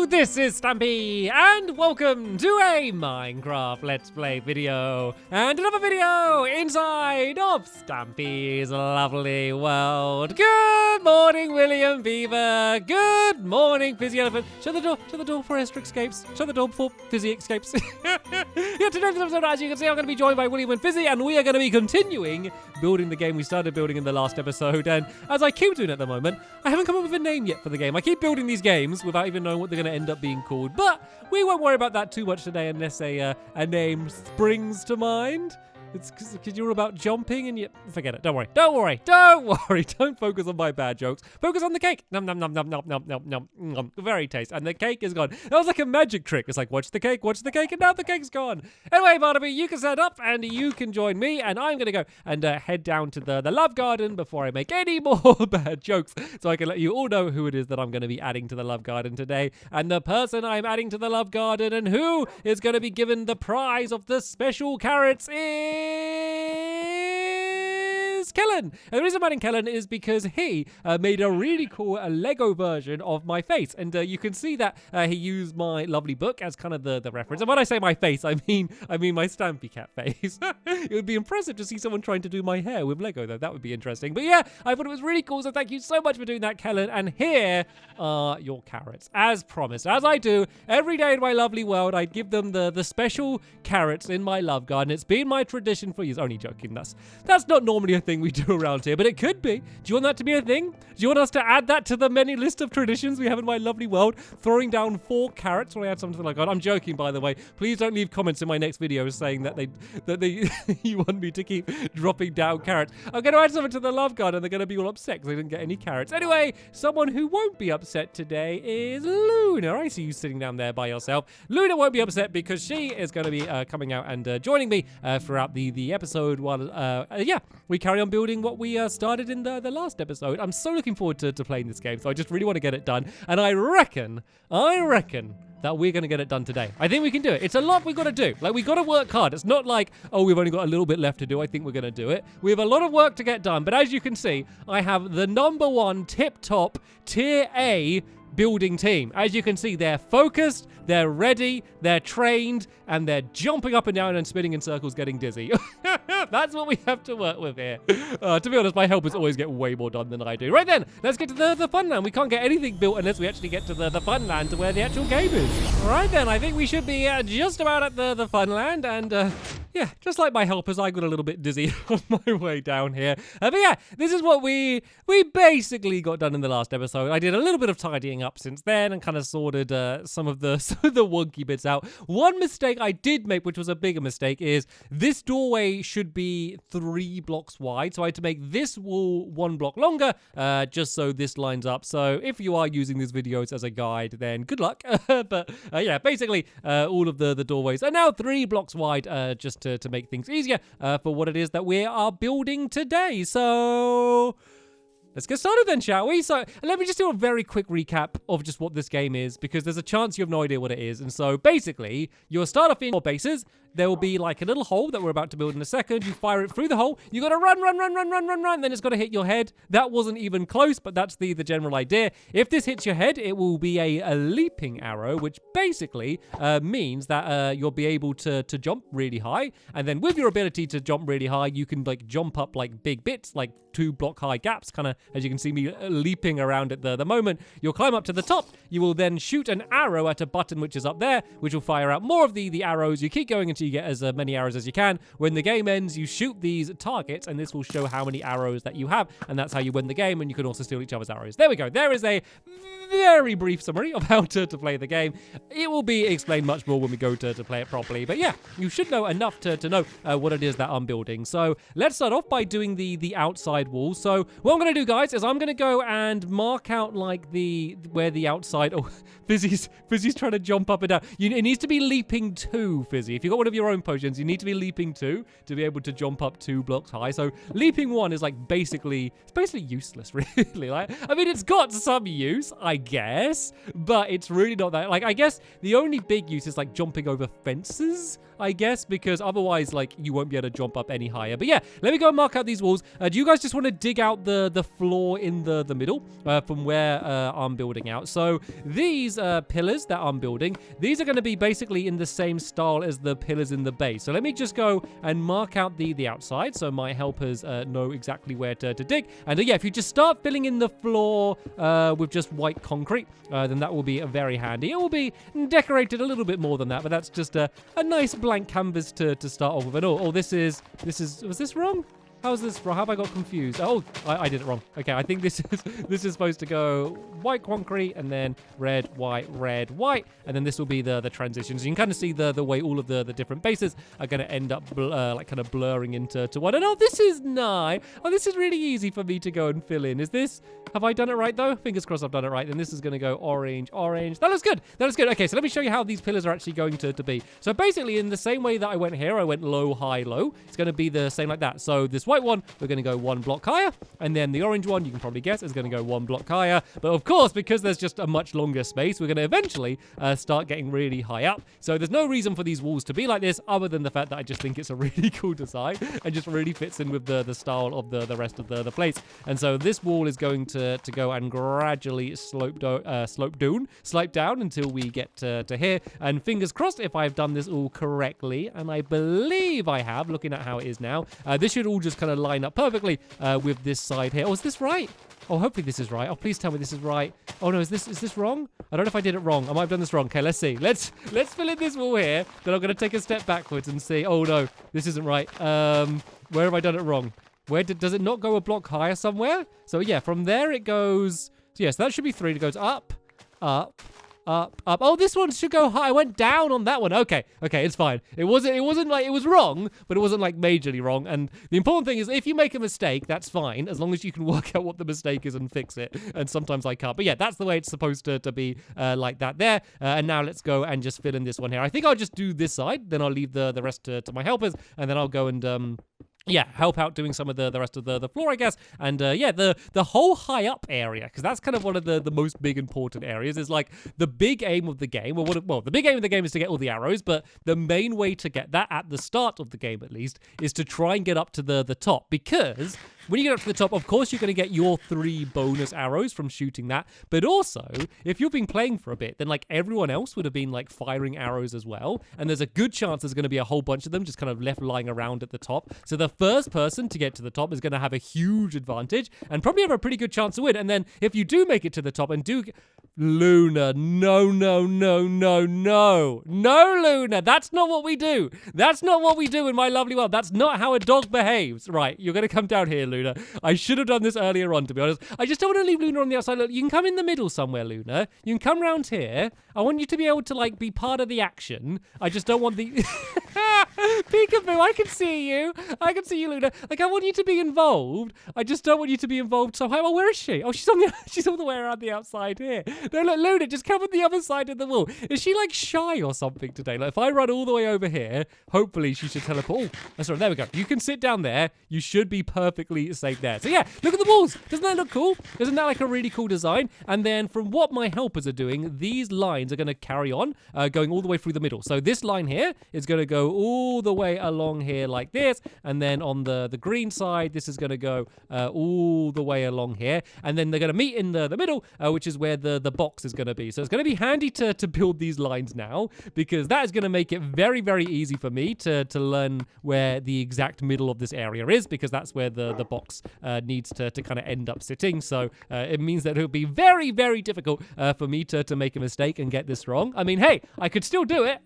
this is Stampy, and welcome to a Minecraft Let's Play video, and another video inside of Stampy's lovely world. Good morning, William Beaver. Good morning, Fizzy Elephant. Shut the door for Esther escapes. Shut the door before Fizzy escapes. Yeah, today's episode, as you can see, I'm going to be joined by William and Fizzy, and we are going to be continuing building the game we started building in the last episode. And as I keep doing at the moment, I haven't come up with a name yet for the game. I keep building these games without even knowing what they're going to end up being called, but we won't worry about that too much today unless a name springs to mind. It's because you're about jumping and you forget it. Don't worry. Don't focus on my bad jokes. Focus on the cake. Nom nom nom nom nom nom nom nom nom. Very tasty. And the cake is gone. That was like a magic trick. It's like watch the cake, and now the cake's gone. Anyway, Barnaby, you can set up and you can join me, and I'm gonna go and head down to the love garden before I make any more bad jokes, so I can let you all know who it is that I'm gonna be adding to the love garden today, and the person I'm adding to the love garden and who is gonna be given the prize of the special carrots is Kellen. And the reason I'm adding Kellen is because he made a really cool Lego version of my face, and you can see that he used my lovely book as kind of the reference. And when I say my face, I mean my Stampy cat face. It would be impressive to see someone trying to do my hair with Lego, though. That would be interesting. But yeah, I thought it was really cool, so thank you so much for doing that, Kellen. And here are your carrots, as promised. As I do every day in my lovely world, I give them the special carrots in my love garden. It's been my tradition for years. Only joking. That's not normally a thing we do around here, but it could be. Do you want that to be a thing? Do you want us to add that to the many list of traditions we have in my lovely world? Throwing down 4 carrots when I add something like that. I'm joking, by the way. Please don't leave comments in my next video saying that they you want me to keep dropping down carrots. I'm going to add something to the love garden. They're going to be all upset because they didn't get any carrots. Anyway, someone who won't be upset today is Luna. I see you sitting down there by yourself. Luna won't be upset because she is going to be coming out and joining me throughout the episode while we carry on building what we started in the last episode. I'm so looking forward to playing this game, so I just really want to get it done, and I reckon that we're going to get it done today. I think we can do it. It's a lot we got to do. Like, we got to work hard. It's not like, oh, we've only got a little bit left to do. I think we're going to do it. We have a lot of work to get done, but as you can see, I have the #1 tip-top tier A building team. As you can see, they're focused, they're ready, they're trained, and they're jumping up and down and spinning in circles, getting dizzy. That's what we have to work with here. To be honest, my helpers always get way more done than I do. Right then, let's get to the funland. We can't get anything built unless we actually get to the funland, to where the actual game is. Right then, I think we should be just about at the funland, and yeah, just like my helpers, I got a little bit dizzy on my way down here. But yeah, this is what we basically got done in the last episode. I did a little bit of tidying up since then and kind of sorted some of the wonky bits out. One mistake I did make, which was a bigger mistake, is this doorway should be 3 blocks wide. So I had to make this wall 1 block longer, just so this lines up. So if you are using these videos as a guide, then good luck. But yeah, basically all of the doorways are now 3 blocks wide, just to make things easier for what it is that we are building today. So let's get started then, shall we? So let me just do a very quick recap of just what this game is, because there's a chance you have no idea what it is. And so basically, you'll start off in your bases. There will be like a little hole that we're about to build in a second. You fire it through the hole. You got to run. Then it's got to hit your head. That wasn't even close, but that's the general idea. If this hits your head, it will be a leaping arrow, which basically means that you'll be able to jump really high. And then with your ability to jump really high, you can like jump up like big bits, like 2 block high gaps, kind of as you can see me leaping around at the moment. You'll climb up to the top. You will then shoot an arrow at a button which is up there, which will fire out more of the arrows. You keep going until you get as many arrows as you can. When the game ends, you shoot these targets, and this will show how many arrows that you have, and that's how you win the game. And you can also steal each other's arrows. There we go. There is a very brief summary of how to play the game. It will be explained much more when we go to play it properly, but yeah, you should know enough to know what it is that I'm building. So let's start off by doing the outside wall. So what I'm going to do, guys, is I'm going to go and mark out like where the outside. Oh, Fizzy's trying to jump up and down. It needs to be leaping 2, Fizzy. If you've got one of your own potions, you need to be leaping 2 to be able to jump up 2 blocks high. So leaping 1 is like basically useless, really. Like, I mean, it's got some use, I guess, but it's really not that. Like, I guess the only big use is like jumping over fences. I guess, because otherwise, like, you won't be able to jump up any higher. But yeah, let me go and mark out these walls. Do you guys just want to dig out the floor in the middle from where I'm building out? So these pillars that I'm building, these are going to be basically in the same style as the pillars in the base. So let me just go and mark out the outside so my helpers know exactly where to dig. And yeah, if you just start filling in the floor with just white concrete, then that will be very handy. It will be decorated a little bit more than that, but that's just a nice blank canvas to start off with. And oh, was this wrong? How is this wrong? How have I got confused? Oh, I did it wrong. Okay, I think this is supposed to go white concrete and then red, white, and then this will be the transitions. You can kind of see the way all of the different bases are going to end up like kind of blurring into one. And oh, this is nice. Oh, this is really easy for me to go and fill in. Have I done it right though? Fingers crossed I've done it right. Then this is going to go orange. That looks good. Okay, so let me show you how these pillars are actually going to be. So basically, in the same way that I went here, I went low, high, low. It's going to be the same like that. So this white one, we're going to go 1 block higher, and then the orange one, you can probably guess, is going to go 1 block higher. But of course, because there's just a much longer space, we're going to eventually start getting really high up. So there's no reason for these walls to be like this other than the fact that I just think it's a really cool design and just really fits in with the style of the rest of the place. And so this wall is going to go and gradually slope down until we get to here. And fingers crossed if I've done this all correctly, and I believe I have, looking at how it is now. This should all just kind of line up perfectly with this side here. Oh, is this right? Oh, hopefully this is right. Oh, please tell me this is right. Oh no, is this wrong? I don't know if I did it wrong. I might have done this wrong. Okay, let's see. Let's fill in this wall here. Then I'm going to take a step backwards and see. Oh no, this isn't right. Where have I done it wrong? Does it not go a block higher somewhere? So yeah, from there it goes. So yes, that should be 3. It goes up, up, up, up. Oh, this one should go high. I went down on that one. Okay, it's fine. It wasn't like it was wrong, but it wasn't like majorly wrong. And the important thing is, if you make a mistake, that's fine, as long as you can work out what the mistake is and fix it. And sometimes I can't. But yeah, that's the way it's supposed to be like that there. And now let's go and just fill in this one here. I think I'll just do this side, then I'll leave the rest to my helpers, and then I'll go and yeah, help out doing some of the rest of the floor, I guess. And yeah, the whole high up area, because that's kind of one of the most big important areas, is like the big aim of the game. Well, the big aim of the game is to get all the arrows, but the main way to get that at the start of the game, at least, is to try and get up to the top. Because when you get up to the top, of course, you're going to get your 3 bonus arrows from shooting that. But also, if you've been playing for a bit, then like everyone else would have been like firing arrows as well. And there's a good chance there's going to be a whole bunch of them just kind of left lying around at the top. So the first person to get to the top is going to have a huge advantage and probably have a pretty good chance to win. And then if you do make it to the top and do... Luna, no, Luna, that's not what we do. That's not what we do in my lovely world. That's not how a dog behaves. Right, you're going to come down here, Luna. I should have done this earlier on, to be honest. I just don't want to leave Luna on the outside. Look, you can come in the middle somewhere, Luna. You can come round here. I want you to be able to, like, be part of the action. I just don't want the... Peekaboo, I can see you. I can see you, Luna. Like, I want you to be involved. I just don't want you to be involved so high. Oh, where is she? Oh, she's all the way around the outside here. No, look, Luna, just come on the other side of the wall. Is she, like, shy or something today? Like, if I run all the way over here, hopefully she should teleport. Oh, that's right, there we go. You can sit down there. You should be perfectly safe there. So, yeah, look at the walls. Doesn't that look cool? Isn't that, like, a really cool design? And then from what my helpers are doing, these lines are going to carry on, going all the way through the middle. So this line here is going to go all the way along here like this. And then on the green side, this is going to go all the way along here. And then they're going to meet in the middle, which is where the box is going to be. So it's going to be handy to build these lines now, because that is going to make it very, very easy for me to learn where the exact middle of this area is, because that's where the box needs to kind of end up sitting. So it means that it'll be very, very difficult for me to make a mistake and get this wrong. I mean, hey, I could still do it.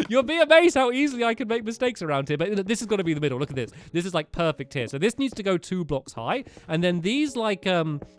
You'll be amazed how easily I can make mistakes around here, but this is going to be the middle. Look at this. This is like perfect here. So this needs to go 2 blocks high, and then these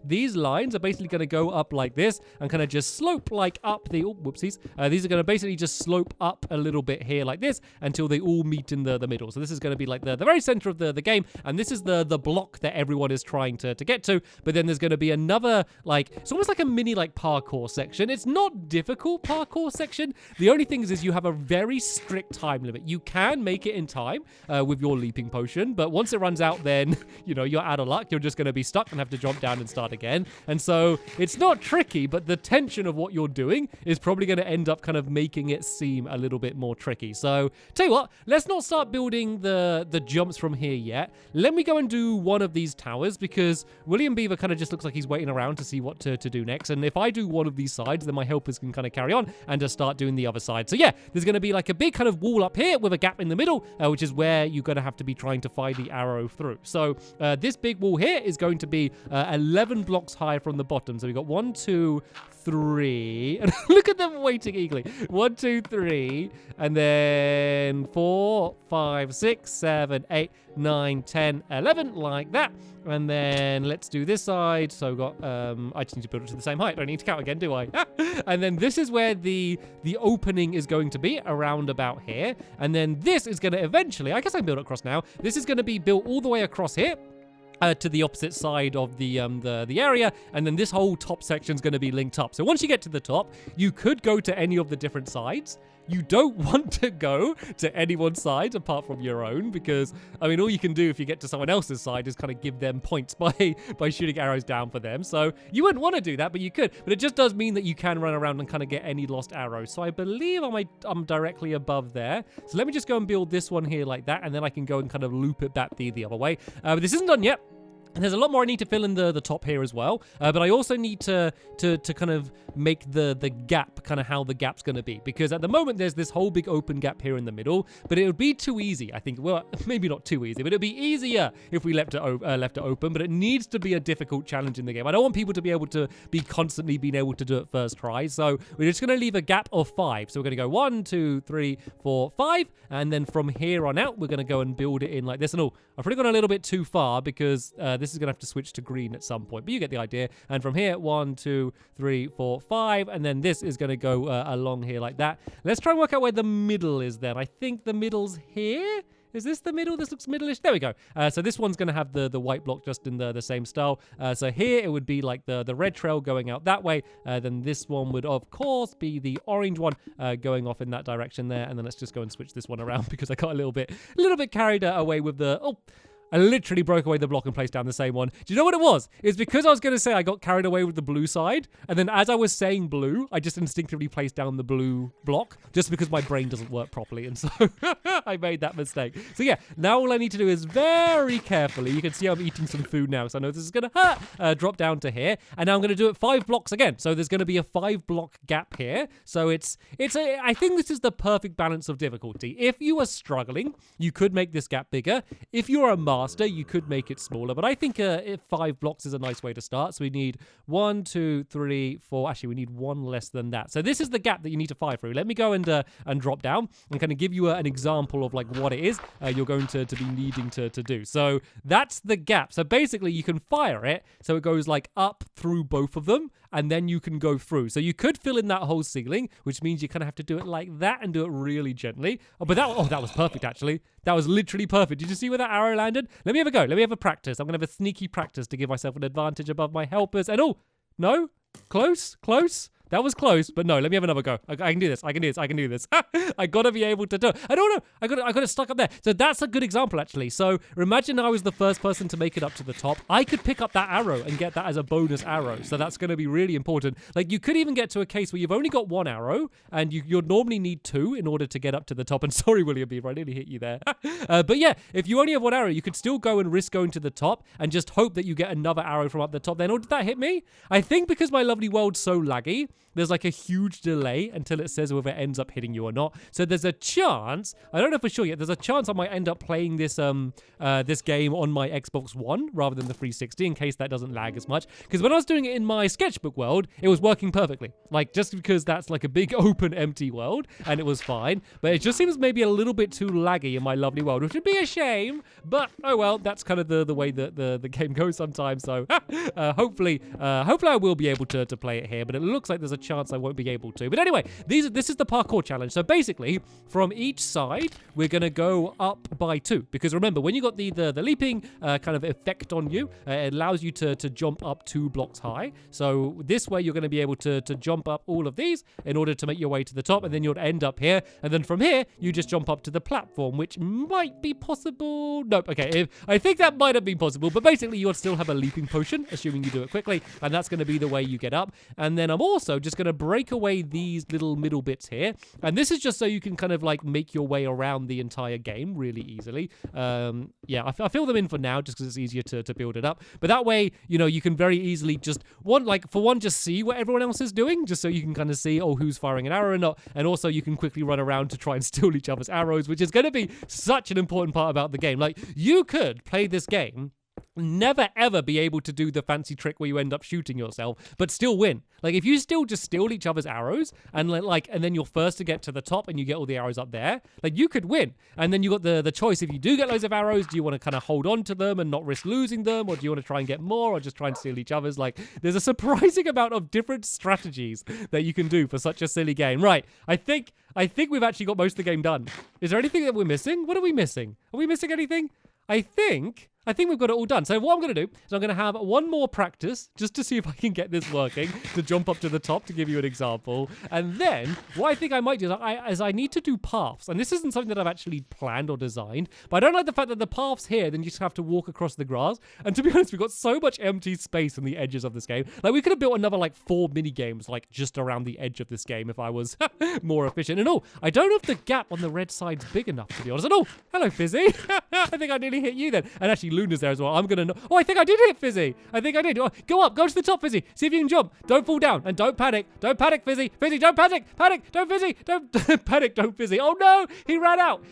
these lines are basically going to go up like this and kind of just slope like up the... Oh, whoopsies. These are going to basically just slope up a little bit here like this until they all meet in the middle. So this is going to be like the very center of the game, and this is the block that everyone is trying to get to. But then there's going to be another, like, it's almost like a mini like parkour section. It's not difficult parkour section. The only thing is you have a very very strict time limit. You can make it in time with your leaping potion, but once it runs out, then, you know, you're out of luck. You're just going to be stuck and have to jump down and start again. And so it's not tricky, but the tension of what you're doing is probably going to end up kind of making it seem a little bit more tricky. So tell you what, let's not start building the jumps from here yet. Let me go and do one of these towers, because William Beaver kind of just looks like he's waiting around to see what to do next. And if I do one of these sides, then my helpers can kind of carry on and just start doing the other side. So yeah, there's going to be like a big kind of wall up here with a gap in the middle, which is where you're going to have to be trying to fire the arrow through. So this big wall here is going to be 11 blocks high from the bottom. So we've got 1, 2, 3, and look at them waiting eagerly. 1, 2, 3, and then 4, 5, 6, 7, 8, 9, 10, 11, like that. And then let's do this side. So we've got, I just need to build it to the same height. I don't need to count again, do I? And then this is where the opening is going to be, around about here. And then this is going to eventually, I guess I can build it across now. This is going to be built all the way across here. To the opposite side of the area, and then this whole top section is going to be linked up. So once you get to the top, you could go to any of the different sides. You don't want to go to anyone's side apart from your own, because, I mean, all you can do if you get to someone else's side is kind of give them points by shooting arrows down for them. So you wouldn't want to do that, but you could. But it just does mean that you can run around and kind of get any lost arrows. So I believe I'm directly above there. So let me just go and build this one here like that, and then I can go and kind of loop it back the other way. But this isn't done yet. And there's a lot more I need to fill in the top here as well. But I also need to kind of make the gap kind of how the gap's going to be. Because at the moment, there's this whole big open gap here in the middle. But it would be too easy, I think. Well, maybe not too easy, but it'd be easier if we left it open. But it needs to be a difficult challenge in the game. I don't want people to be able to be constantly being able to do it first try. So we're just going to leave a gap of 5. So we're going to go 1, 2, 3, 4, 5. And then from here on out, we're going to go and build it in like this. And I've probably gone a little bit too far, because this is going to have to switch to green at some point, but you get the idea. And from here, 1, 2, 3, 4, 5, and then this is going to go along here like that. Let's try and work out where the middle is then. I think the middle's here. Is this the middle? This looks middle-ish. There we go. So this one's going to have the white block just in the same style. So here it would be like the red trail going out that way. Then this one would, of course, be the orange one going off in that direction there. And then let's just go and switch this one around, because I got a little bit carried away with the... Oh, I literally broke away the block and placed down the same one. Do you know what it was? It's because I was going to say I got carried away with the blue side. And then as I was saying blue, I just instinctively placed down the blue block, just because my brain doesn't work properly. And so I made that mistake. So yeah, now all I need to do is very carefully, you can see I'm eating some food now, so I know this is going to hurt, drop down to here. And now I'm going to do it 5 blocks again. So there's going to be a 5 block gap here. So I think this is the perfect balance of difficulty. If you are struggling, you could make this gap bigger. If you're a master, you could make it smaller, but I think 5 blocks is a nice way to start. So we need 1, 2, 3, 4. Actually, we need 1 less than that. So this is the gap that you need to fire through. Let me go and drop down and kind of give you an example of like what it is you're going to be needing to do. So that's the gap. So basically, you can fire it so it goes like up through both of them, and then you can go through. So you could fill in that whole ceiling, which means you kind of have to do it like that and do it really gently. But that was perfect, actually. That was literally perfect. Did you see where that arrow landed? Let me have a go. Let me have a practice. I'm going to have a sneaky practice to give myself an advantage above my helpers. And oh, no, close. That was close, but no, let me have another go. I can do this. I can do this. I gotta be able to do it. I don't know. I got it stuck up there. So that's a good example, actually. So imagine I was the first person to make it up to the top. I could pick up that arrow and get that as a bonus arrow. So that's going to be really important. Like, you could even get to a case where you've only got 1 arrow, and you'd normally need 2 in order to get up to the top. And sorry, William Beaver, I nearly hit you there. But yeah, if you only have 1 arrow, you could still go and risk going to the top and just hope that you get another arrow from up the top. Then, oh, did that hit me? I think because my lovely world's so laggy, there's like a huge delay until it says whether it ends up hitting you or not. So there's a chance, I don't know for sure yet, there's a chance I might end up playing this this game on my Xbox One rather than the 360 in case that doesn't lag as much. Because when I was doing it in my sketchbook world, it was working perfectly. Like, just because that's like a big open empty world, and it was fine. But it just seems maybe a little bit too laggy in my lovely world, which would be a shame. But oh well, that's kind of the way that the game goes sometimes. So hopefully I will be able to play it here. But it looks like there's there's a chance I won't be able to. But anyway, this is the parkour challenge. So basically, from each side, we're going to go up by 2. Because remember, when you got the leaping kind of effect on you, it allows you to jump up 2 blocks high. So this way, you're going to be able to jump up all of these in order to make your way to the top. And then you'll end up here. And then from here, you just jump up to the platform, which might be possible. Nope. Okay. I think that might have been possible. But basically, you'll still have a leaping potion, assuming you do it quickly. And that's going to be the way you get up. And then I'm also just going to break away these little middle bits here. And this is just so you can kind of like make your way around the entire game really easily. Yeah, I fill them in for now just because it's easier to build it up. But that way, you know, you can very easily just just see what everyone else is doing, just so you can kind of see, who's firing an arrow or not. And also you can quickly run around to try and steal each other's arrows, which is going to be such an important part about the game. Like, you could play this game, never ever be able to do the fancy trick where you end up shooting yourself, but still win. Like, if you still just steal each other's arrows and and then you're first to get to the top and you get all the arrows up there, like, you could win. And then you got the choice, if you do get loads of arrows, do you want to kind of hold on to them and not risk losing them, or do you want to try and get more, or just try and steal each other's? Like, there's a surprising amount of different strategies that you can do for such a silly game. Right, I think we've actually got most of the game done. Is there anything that we're missing? What are we missing? Are we missing anything? I think we've got it all done. So what I'm going to do is I'm going to have one more practice just to see if I can get this working, to jump up to the top, to give you an example. And then what I think I might do is I need to do paths. And this isn't something that I've actually planned or designed, but I don't like the fact that the paths here, then you just have to walk across the grass. And to be honest, we've got so much empty space on the edges of this game. Like, we could have built another 4 mini games just around the edge of this game if I was more efficient. And I don't know if the gap on the red side's big enough, to be honest. And hello, Fizzy. I think I nearly hit you then. And actually, Luna's there as well. I'm going to... I think I did hit Fizzy. I think I did. Go to the top, Fizzy. See if you can jump. Don't fall down. And don't panic. Don't panic, Fizzy. Fizzy, don't panic. Panic. Don't, Fizzy. Don't panic. Don't, Fizzy. Oh, no. He ran out.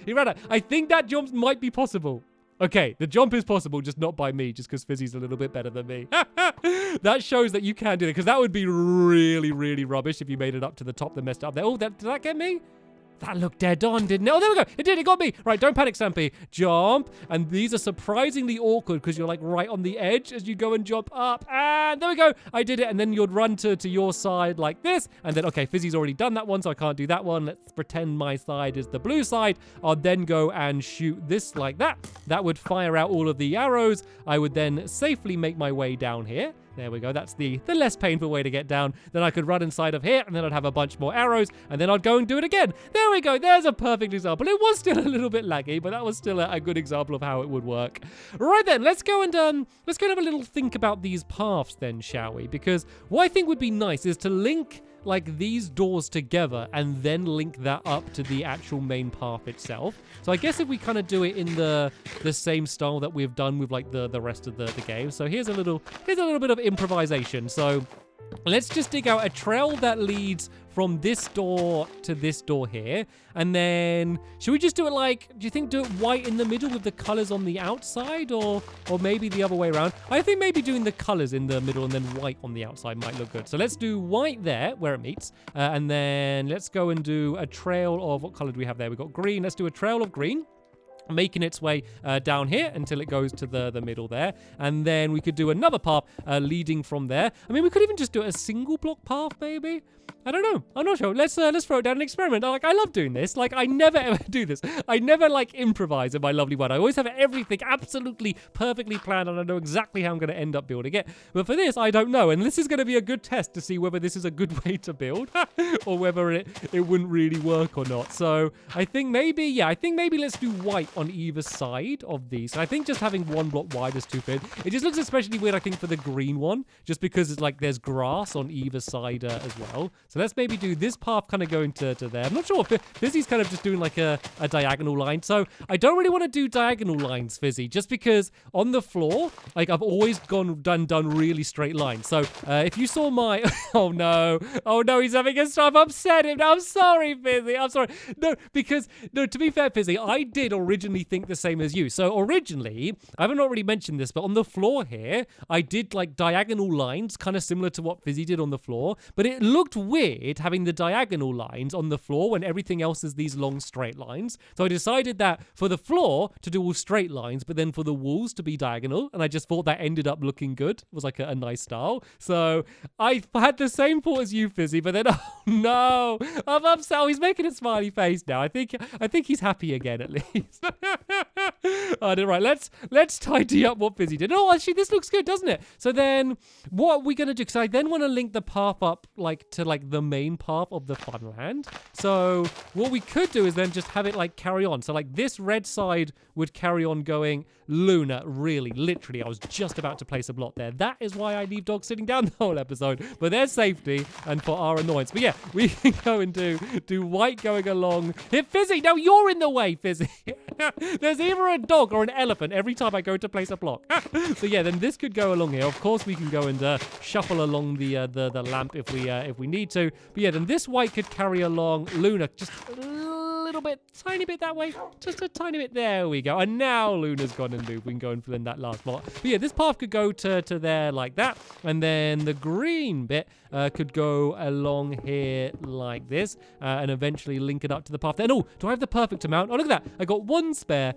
I think that jump might be possible. Okay, the jump is possible, just not by me, just because Fizzy's a little bit better than me. That shows that you can do it, because that would be really, really rubbish if you made it up to the top and messed up there. Did that get me? That looked dead on, didn't it? Oh, there we go. It did. It got me. Right, don't panic, Stampy. Jump. And these are surprisingly awkward because you're right on the edge as you go and jump up. And there we go. I did it. And then you'd run to your side like this. And then, okay, Fizzy's already done that one, so I can't do that one. Let's pretend my side is the blue side. I'll then go and shoot this like that. That would fire out all of the arrows. I would then safely make my way down here. There we go. That's the less painful way to get down. Then I could run inside of here, and then I'd have a bunch more arrows, and then I'd go and do it again. There we go. There's a perfect example. It was still a little bit laggy, but that was still a good example of how it would work. Right then, let's go and have a little think about these paths then, shall we? Because what I think would be nice is to link these doors together and then link that up to the actual main path itself. So I guess if we kind of do it in the same style that we've done with the rest of the game. So here's a little bit of improvisation. So let's just dig out a trail that leads from this door to this door here. And then, should we just do it do you think do it white in the middle with the colors on the outside? Or maybe the other way around? I think maybe doing the colors in the middle and then white on the outside might look good. So let's do white there, where it meets. And then let's go and do a trail of, what color do we have there? We've got green. Let's do a trail of green, making its way down here until it goes to the middle there. And then we could do another path leading from there. I mean, we could even just do a single block path, maybe. I don't know. I'm not sure. Let's throw it down and experiment. I love doing this. I never ever do this. I never improvise in my lovely world. I always have everything absolutely perfectly planned, and I know exactly how I'm going to end up building it. But for this, I don't know. And this is going to be a good test to see whether this is a good way to build or whether it wouldn't really work or not. So I think maybe let's do white on either side of these. And I think just having one block wide is too thin. It just looks especially weird, I think, for the green one, just because it's there's grass on either side as well. So let's maybe do this path kind of going to there. I'm not sure if Fizzy's kind of just doing a diagonal line. So I don't really want to do diagonal lines, Fizzy, just because on the floor, I've always done really straight lines. So if you saw my... Oh no, he's having a stop. I've upset him. I'm sorry, Fizzy. I'm sorry. No, to be fair, Fizzy, I did originally think the same as you. So originally, I haven't already mentioned this, but on the floor here, I did diagonal lines, kind of similar to what Fizzy did on the floor, but it looked weird weird having the diagonal lines on the floor when everything else is these long straight lines. So I decided that for the floor to do all straight lines, but then for the walls to be diagonal. And I just thought that ended up looking good. It was like a nice style. So I had the same thought as you, Fizzy, but then, oh no, I'm upset. Oh, he's making a smiley face now. I think he's happy again at least. Right, let's tidy up what Fizzy did. Oh, actually, this looks good, doesn't it? So then, what are we gonna do? Because I then want to link the path up to the main path of the funland. So what we could do is then just have it carry on. So this red side would carry on going. Luna, really, literally, I was just about to place a block there. That is why I leave dogs sitting down the whole episode, for their safety and for our annoyance. But yeah, we can go and do white going along. Here, Fizzy, no, you're in the way, Fizzy. There's either a dog or an elephant every time I go to place a block. So yeah, then this could go along here. Of course, we can go and shuffle along the lamp if we need to. But yeah, then this white could carry along. Luna, just little bit, tiny bit that way, just a tiny bit. There we go. And now Luna's gone and moved. We can go and fill in that last spot. But yeah, this path could go to there like that, and then the green bit could go along here like this, and eventually link it up to the path. Then, oh, do I have the perfect amount? Oh, look at that! I got one spare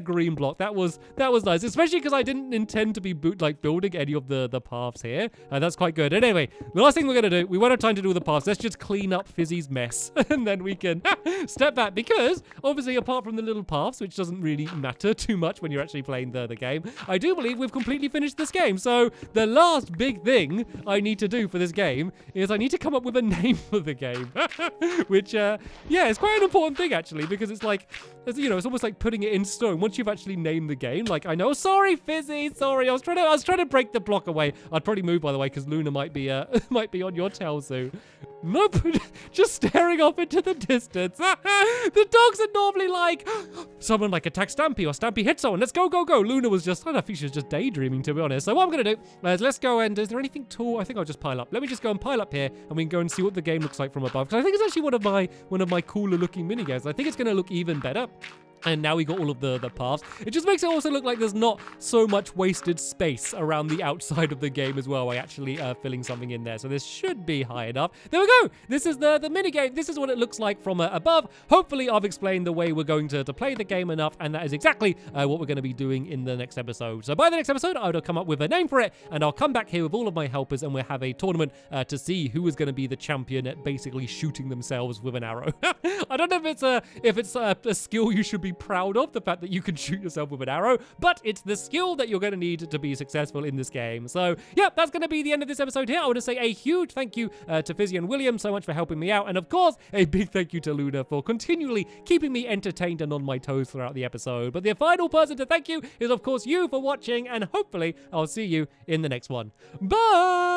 green block. That was nice, especially because I didn't intend to be building any of the paths here. That's quite good. And anyway, the last thing we're gonna do, we won't have time to do the paths. Let's just clean up Fizzy's mess, and then we can step back, because obviously apart from the little paths, which doesn't really matter too much when you're actually playing the game, I do believe we've completely finished this game. So the last big thing I need to do for this game is I need to come up with a name for the game, which yeah, it's quite an important thing actually, because it's it's almost like putting it in stone once you've actually named the game. I know, sorry Fizzy, sorry, I was trying to break the block away. I'd probably move, by the way, because Luna might be on your tail soon. Nope, just staring off into the distance. The dogs are normally someone attack Stampy, or Stampy hit someone. Let's go, go, go. Luna was just, I think she was just daydreaming, to be honest. So what I'm going to do is let's go and, is there anything tall? I think I'll just pile up. Let me just go and pile up here, and we can go and see what the game looks like from above. Because I think it's actually one of my cooler looking mini games. I think it's going to look even better. And now we got all of the paths. It just makes it also look like there's not so much wasted space around the outside of the game as well by actually filling something in there. So this should be high enough. There we go. This is the mini game. This is what it looks like from above. Hopefully I've explained the way we're going to play the game enough, and that is exactly what we're going to be doing in the next episode. So by the next episode, I'll come up with a name for it, and I'll come back here with all of my helpers, and we'll have a tournament to see who is going to be the champion at basically shooting themselves with an arrow. I don't know if it's a skill you should be proud of, the fact that you can shoot yourself with an arrow, but it's the skill that you're going to need to be successful in this game. So yeah, that's going to be the end of this episode here. I want to say a huge thank you to Fizzy and William so much for helping me out, and of course a big thank you to Luna for continually keeping me entertained and on my toes throughout the episode. But the final person to thank you is of course you for watching, and hopefully I'll see you in the next one. Bye!